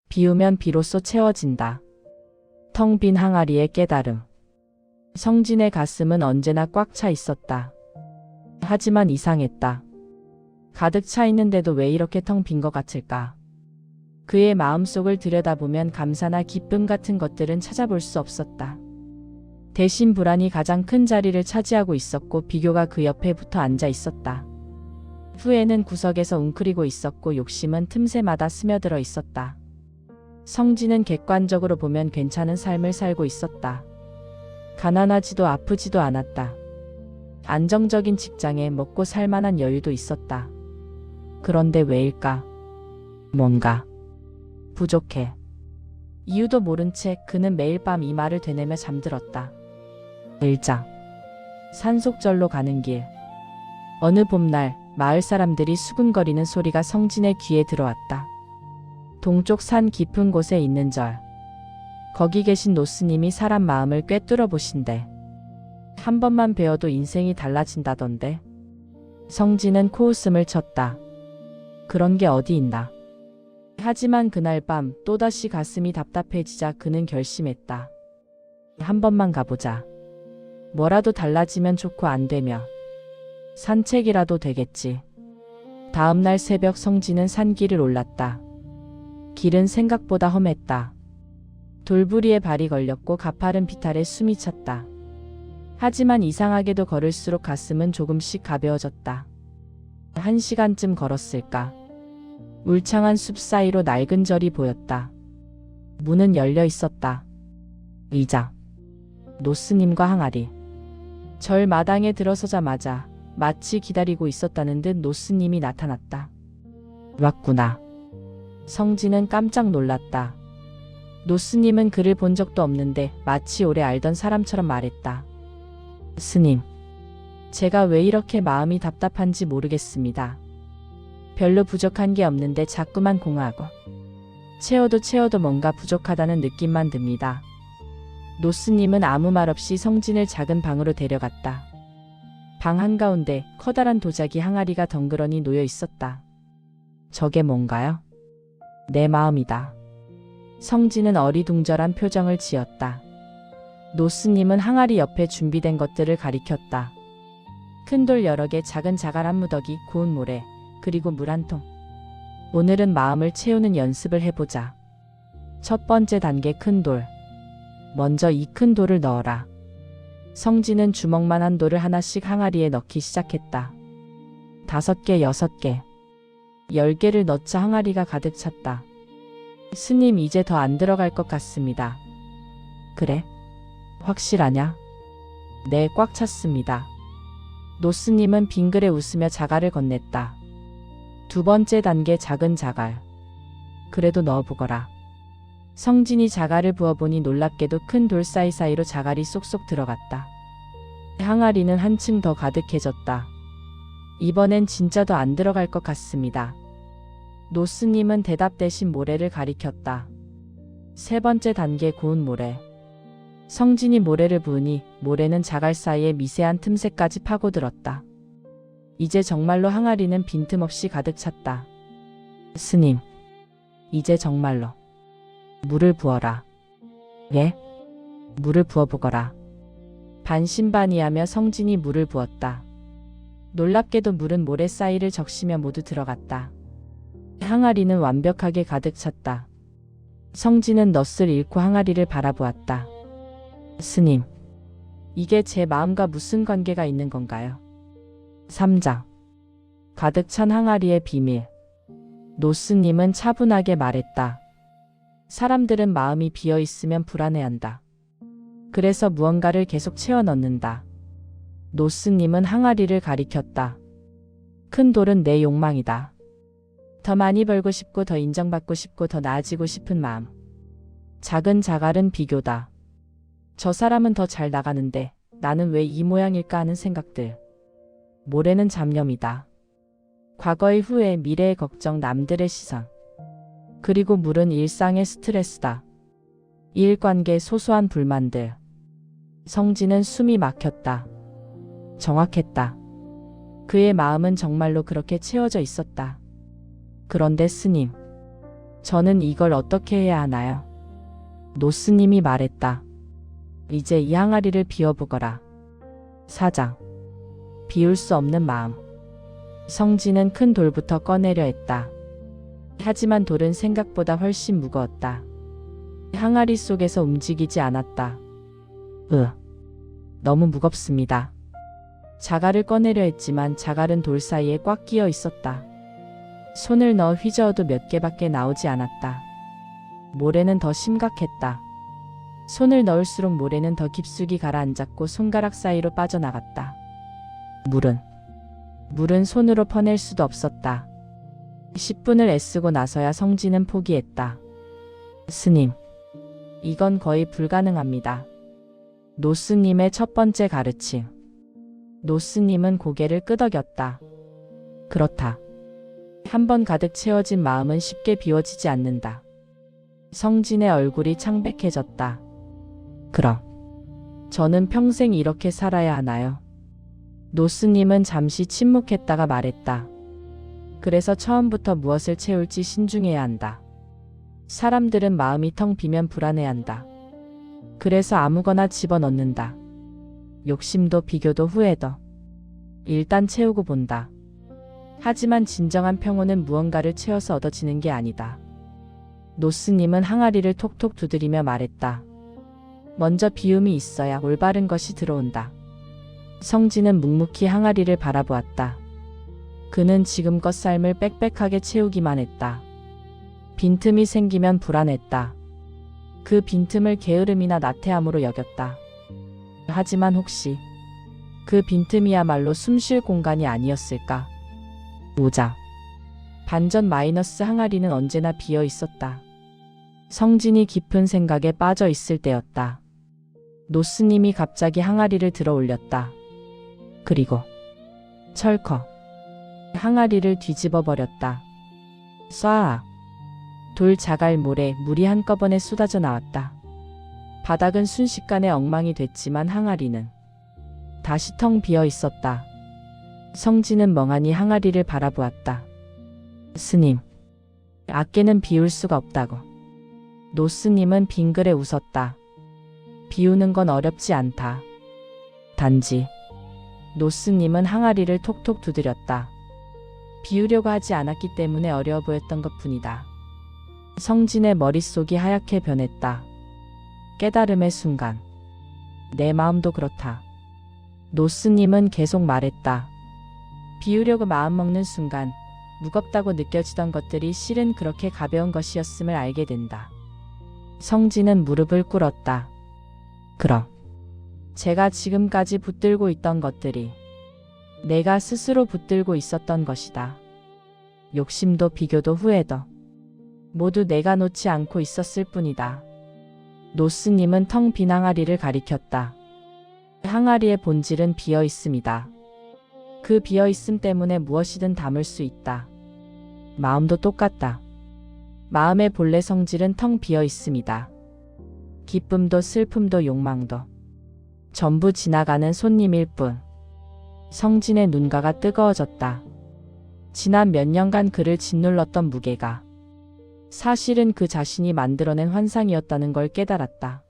비우면 비로소 채워진다. 텅 빈 항아리의 깨달음. 성진의 가슴은 언제나 꽉 차 있었다. 하지만 이상했다. 가득 차 있는데도 왜 이렇게 텅 빈 것 같을까? 그의 마음속을 들여다보면 감사나 기쁨 같은 것들은 찾아볼 수 없었다. 대신 불안이 가장 큰 자리를 차지하고 있었고 비교가 그 옆에 붙어 앉아 있었다. 후회는 구석에서 웅크리고 있었고 욕심은 틈새마다 스며들어 있었다. 성진은 객관적으로 보면 괜찮은 삶을 살고 있었다. 가난하지도 아프지도 않았다. 안정적인 직장에 먹고 살 만한 여유도 있었다. 그런데 왜일까? 뭔가 부족해. 이유도 모른 채 그는 매일 밤 이 말을 되뇌며 잠들었다. 1장. 산속절로 가는 길. 어느 봄날 마을 사람들이 수군거리는 소리가 성진의 귀에 들어왔다. 동쪽 산 깊은 곳에 있는 절. 거기 계신 노스님이 사람 마음을 꿰뚫어 보신대. 한 번만 배워도 인생이 달라진다던데. 성진은 코웃음을 쳤다. 그런 게 어디 있나. 하지만 그날 밤 또다시 가슴이 답답해지자 그는 결심했다. 한 번만 가보자. 뭐라도 달라지면 좋고 안 되면 산책이라도 되겠지. 다음날 새벽 성진은 산길을 올랐다. 길은 생각보다 험했다. 돌부리에 발이 걸렸고 가파른 비탈에 숨이 찼다. 하지만 이상하게도 걸을수록 가슴은 조금씩 가벼워졌다. 1시간쯤 걸었을까. 울창한 숲 사이로 낡은 절이 보였다. 문은 열려 있었다. 의자, 노스님과 항아리. 절 마당에 들어서자마자 마치 기다리고 있었다는 듯 노스님이 나타났다. 왔구나. 성진은 깜짝 놀랐다. 노스님은 그를 본 적도 없는데 마치 오래 알던 사람처럼 말했다. 스님, 제가 왜 이렇게 마음이 답답한지 모르겠습니다. 별로 부족한 게 없는데 자꾸만 공허하고 채워도 뭔가 부족하다는 느낌만 듭니다. 노스님은 아무 말 없이 성진을 작은 방으로 데려갔다. 방 한가운데 커다란 도자기 항아리가 덩그러니 놓여 있었다. 저게 뭔가요? 내 마음이다. 성진은 어리둥절한 표정을 지었다. 노스님은 항아리 옆에 준비된 것들을 가리켰다. 큰 돌 여러 개, 작은 자갈 한 무더기, 고운 모래, 그리고 물 한 통. 오늘은 마음을 채우는 연습을 해보자. 첫 번째 단계 큰 돌. 먼저 이 큰 돌을 넣어라. 성진은 주먹만한 돌을 하나씩 항아리에 넣기 시작했다. 5개, 6개, 10개를 넣자 항아리가 가득 찼다. 스님, 이제 더 안 들어갈 것 같습니다. 그래? 확실하냐? 네, 꽉 찼습니다. 노스님은 빙그레 웃으며 자갈을 건넸다. 2번째 단계 작은 자갈. 그래도 넣어보거라. 성진이 자갈을 부어보니 놀랍게도 큰 돌 사이사이로 자갈이 쏙쏙 들어갔다. 항아리는 한층 더 가득해졌다. 이번엔 진짜 더 안 들어갈 것 같습니다. 노스님은 대답 대신 모래를 가리켰다. 3번째 단계 고운 모래. 성진이 모래를 부으니 모래는 자갈 사이에 미세한 틈새까지 파고들었다. 이제 정말로 항아리는 빈틈없이 가득 찼다. 스님, 이제 정말로 물을 부어라. 예? 물을 부어보거라. 반신반의하며 성진이 물을 부었다. 놀랍게도 물은 모래 사이를 적시며 모두 들어갔다. 항아리는 완벽하게 가득 찼다. 성진은 넛을 잃고 항아리를 바라보았다. 스님, 이게 제 마음과 무슨 관계가 있는 건가요? 3장. 가득 찬 항아리의 비밀. 노스님은 차분하게 말했다. 사람들은 마음이 비어 있으면 불안해한다. 그래서 무언가를 계속 채워 넣는다. 노스님은 항아리를 가리켰다. 큰 돌은 내 욕망이다. 더 많이 벌고 싶고 더 인정받고 싶고 더 나아지고 싶은 마음. 작은 자갈은 비교다. 저 사람은 더 잘 나가는데 나는 왜 이 모양일까 하는 생각들. 모래는 잡념이다. 과거의 후회, 미래의 걱정, 남들의 시선. 그리고 물은 일상의 스트레스다. 일관계, 소소한 불만들. 성진은 숨이 막혔다. 정확했다. 그의 마음은 정말로 그렇게 채워져 있었다. 그런데 스님, 저는 이걸 어떻게 해야 하나요? 노스님이 말했다. 이제 이 항아리를 비워보거라. 사장. 비울 수 없는 마음. 성진은 큰 돌부터 꺼내려 했다. 하지만 돌은 생각보다 훨씬 무거웠다. 항아리 속에서 움직이지 않았다. 너무 무겁습니다. 자갈을 꺼내려 했지만 자갈은 돌 사이에 꽉 끼어 있었다. 손을 넣어 휘저어도 몇 개밖에 나오지 않았다. 모래는 더 심각했다. 손을 넣을수록 모래는 더 깊숙이 가라앉았고 손가락 사이로 빠져나갔다. 물은 손으로 퍼낼 수도 없었다. 10분을 애쓰고 나서야 성진은 포기했다. 스님, 이건 거의 불가능합니다. 노스님의 첫 번째 가르침. 노스님은 고개를 끄덕였다. 그렇다. 한 번 가득 채워진 마음은 쉽게 비워지지 않는다. 성진의 얼굴이 창백해졌다. 그럼 저는 평생 이렇게 살아야 하나요? 노스님은 잠시 침묵했다가 말했다. 그래서 처음부터 무엇을 채울지 신중해야 한다. 사람들은 마음이 텅 비면 불안해한다. 그래서 아무거나 집어넣는다. 욕심도 비교도 후회도. 일단 채우고 본다. 하지만 진정한 평온은 무언가를 채워서 얻어지는 게 아니다. 노스님은 항아리를 톡톡 두드리며 말했다. 먼저 비움이 있어야 올바른 것이 들어온다. 성진은 묵묵히 항아리를 바라보았다. 그는 지금껏 삶을 빽빽하게 채우기만 했다. 빈틈이 생기면 불안했다. 그 빈틈을 게으름이나 나태함으로 여겼다. 하지만 혹시 그 빈틈이야말로 숨쉴 공간이 아니었을까? 5장. 반전 마이너스 항아리는 언제나 비어 있었다. 성진이 깊은 생각에 빠져 있을 때였다. 노스님이 갑자기 항아리를 들어 올렸다. 그리고 철컥 항아리를 뒤집어 버렸다. 쏴! 돌, 자갈, 모래, 물이 한꺼번에 쏟아져 나왔다. 바닥은 순식간에 엉망이 됐지만 항아리는 다시 텅 비어 있었다. 성진은 멍하니 항아리를 바라보았다. 스님, 악계는 비울 수가 없다고. 노스님은 빙그레 웃었다. 비우는 건 어렵지 않다. 단지 노스님은 항아리를 톡톡 두드렸다. 비우려고 하지 않았기 때문에 어려워 보였던 것뿐이다. 성진의 머릿속이 하얗게 변했다. 깨달음의 순간. 내 마음도 그렇다. 노스님은 계속 말했다. 비우려고 마음먹는 순간 무겁다고 느껴지던 것들이 실은 그렇게 가벼운 것이었음을 알게 된다. 성진은 무릎을 꿇었다. 그럼 제가 지금까지 붙들고 있던 것들이 내가 스스로 붙들고 있었던 것이다. 욕심도 비교도 후회도 모두 내가 놓지 않고 있었을 뿐이다. 노스님은 텅 빈 항아리를 가리켰다. 항아리의 본질은 비어 있음이다. 그 비어 있음 때문에 무엇이든 담을 수 있다. 마음도 똑같다. 마음의 본래 성질은 텅 비어 있음이다. 기쁨도 슬픔도 욕망도 전부 지나가는 손님일 뿐. 성진의 눈가가 뜨거워졌다. 지난 몇 년간 그를 짓눌렀던 무게가 사실은 그 자신이 만들어낸 환상이었다는 걸 깨달았다.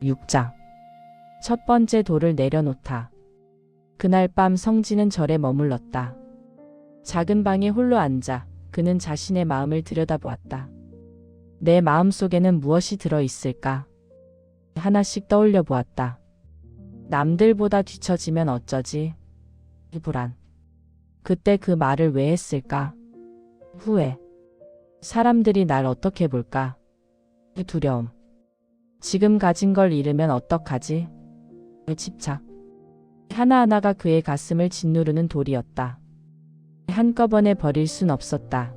6장. 첫 번째 돌을 내려놓다. 그날 밤 성진은 절에 머물렀다. 작은 방에 홀로 앉아 그는 자신의 마음을 들여다보았다. 내 마음 속에는 무엇이 들어있을까? 하나씩 떠올려 보았다. 남들보다 뒤처지면 어쩌지? 불안. 그때 그 말을 왜 했을까? 후회. 사람들이 날 어떻게 볼까? 두려움. 지금 가진 걸 잃으면 어떡하지? 집착. 하나하나가 그의 가슴을 짓누르는 돌이었다. 한꺼번에 버릴 순 없었다.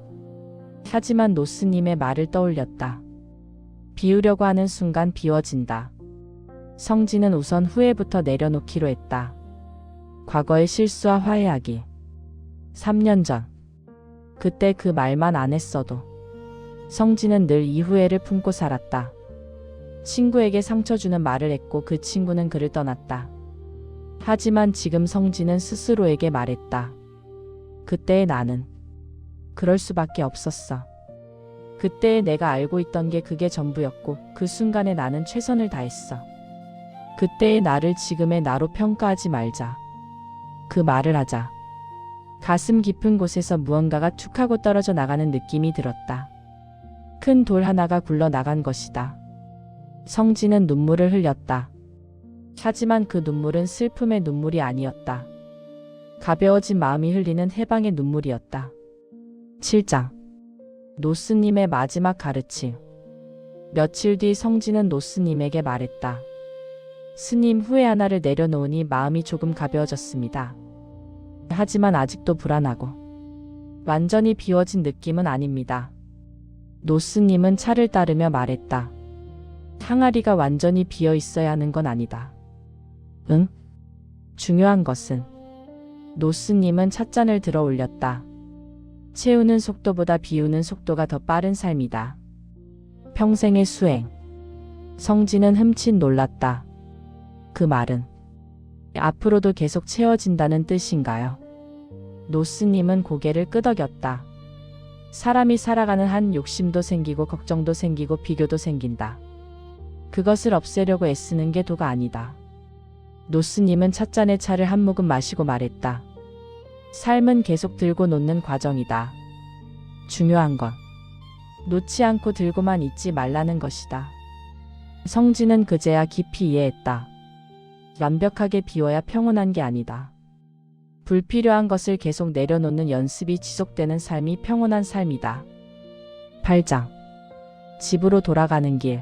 하지만 노스님의 말을 떠올렸다. 비우려고 하는 순간 비워진다. 성진은 우선 후회부터 내려놓기로 했다. 과거의 실수와 화해하기. 3년 전. 그때 그 말만 안 했어도 성진은 늘 이 후회를 품고 살았다. 친구에게 상처 주는 말을 했고 그 친구는 그를 떠났다. 하지만 지금 성진은 스스로에게 말했다. 그때의 나는 그럴 수밖에 없었어. 그때의 내가 알고 있던 게 그게 전부였고 그 순간에 나는 최선을 다했어. 그때의 나를 지금의 나로 평가하지 말자. 그 말을 하자. 가슴 깊은 곳에서 무언가가 툭 하고 떨어져 나가는 느낌이 들었다. 큰 돌 하나가 굴러나간 것이다. 성진은 눈물을 흘렸다. 하지만 그 눈물은 슬픔의 눈물이 아니었다. 가벼워진 마음이 흘리는 해방의 눈물이었다. 7장 노스님의 마지막 가르침. 며칠 뒤 성진은 노스님에게 말했다. 스님, 후회 하나를 내려놓으니 마음이 조금 가벼워졌습니다. 하지만 아직도 불안하고 완전히 비워진 느낌은 아닙니다. 노스님은 차를 따르며 말했다. 항아리가 완전히 비어 있어야 하는 건 아니다. 응? 중요한 것은. 노스님은 찻잔을 들어 올렸다. 채우는 속도보다 비우는 속도가 더 빠른 삶이다. 평생의 수행. 성진은 흠칫 놀랐다. 그 말은 앞으로도 계속 채워진다는 뜻인가요? 노스님은 고개를 끄덕였다. 사람이 살아가는 한 욕심도 생기고 걱정도 생기고 비교도 생긴다. 그것을 없애려고 애쓰는 게 도가 아니다. 노스님은 찻잔에 차를 한 모금 마시고 말했다. 삶은 계속 들고 놓는 과정이다. 중요한 건 놓지 않고 들고만 있지 말라는 것이다. 성진은 그제야 깊이 이해했다. 완벽하게 비워야 평온한 게 아니다. 불필요한 것을 계속 내려놓는 연습이 지속되는 삶이 평온한 삶이다. 8장 집으로 돌아가는 길.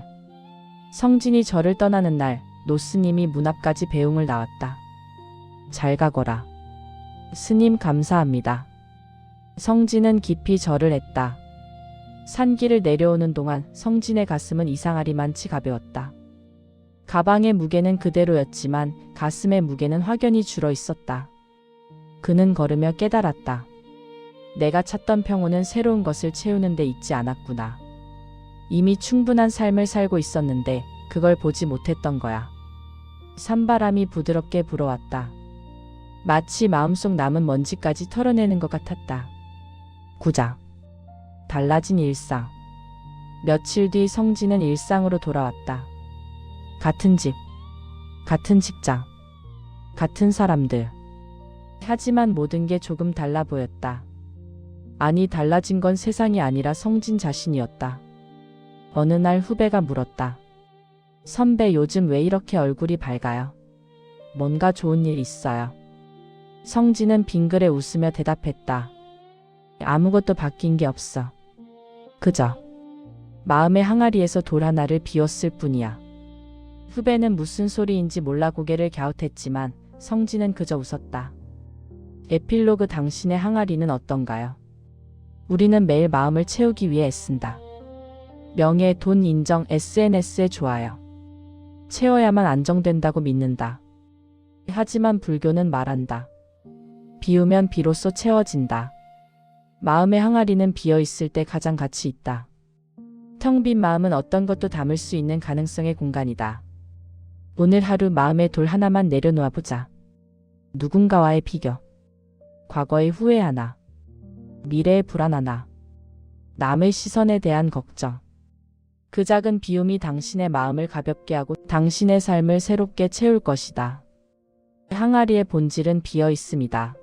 성진이 절을 떠나는 날, 노스님이 문 앞까지 배웅을 나왔다. 잘 가거라. 스님, 감사합니다. 성진은 깊이 절을 했다. 산길을 내려오는 동안 성진의 가슴은 이상하리만치 가벼웠다. 가방의 무게는 그대로였지만 가슴의 무게는 확연히 줄어 있었다. 그는 걸으며 깨달았다. 내가 찾던 평온은 새로운 것을 채우는 데 있지 않았구나. 이미 충분한 삶을 살고 있었는데 그걸 보지 못했던 거야. 산바람이 부드럽게 불어왔다. 마치 마음속 남은 먼지까지 털어내는 것 같았다. 9장 달라진 일상. 며칠 뒤 성진은 일상으로 돌아왔다. 같은 집, 같은 직장, 같은 사람들. 하지만 모든 게 조금 달라 보였다. 아니, 달라진 건 세상이 아니라 성진 자신이었다. 어느 날 후배가 물었다. 선배, 요즘 왜 이렇게 얼굴이 밝아요? 뭔가 좋은 일 있어요? 성진은 빙그레 웃으며 대답했다. 아무것도 바뀐 게 없어. 그저 마음의 항아리에서 돌 하나를 비웠을 뿐이야. 후배는 무슨 소리인지 몰라 고개를 갸웃했지만 성진은 그저 웃었다. 에필로그. 당신의 항아리는 어떤가요? 우리는 매일 마음을 채우기 위해 애쓴다. 명예, 돈, 인정, SNS에 좋아요. 채워야만 안정된다고 믿는다. 하지만 불교는 말한다. 비우면 비로소 채워진다. 마음의 항아리는 비어있을 때 가장 가치 있다. 텅 빈 마음은 어떤 것도 담을 수 있는 가능성의 공간이다. 오늘 하루 마음의 돌 하나만 내려놓아 보자. 누군가와의 비교, 과거의 후회 하나, 미래의 불안 하나, 남의 시선에 대한 걱정. 그 작은 비움이 당신의 마음을 가볍게 하고 당신의 삶을 새롭게 채울 것이다. 항아리의 본질은 비어 있음이다.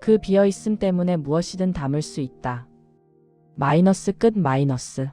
그 비어 있음 때문에 무엇이든 담을 수 있다. 마이너스 끝 마이너스.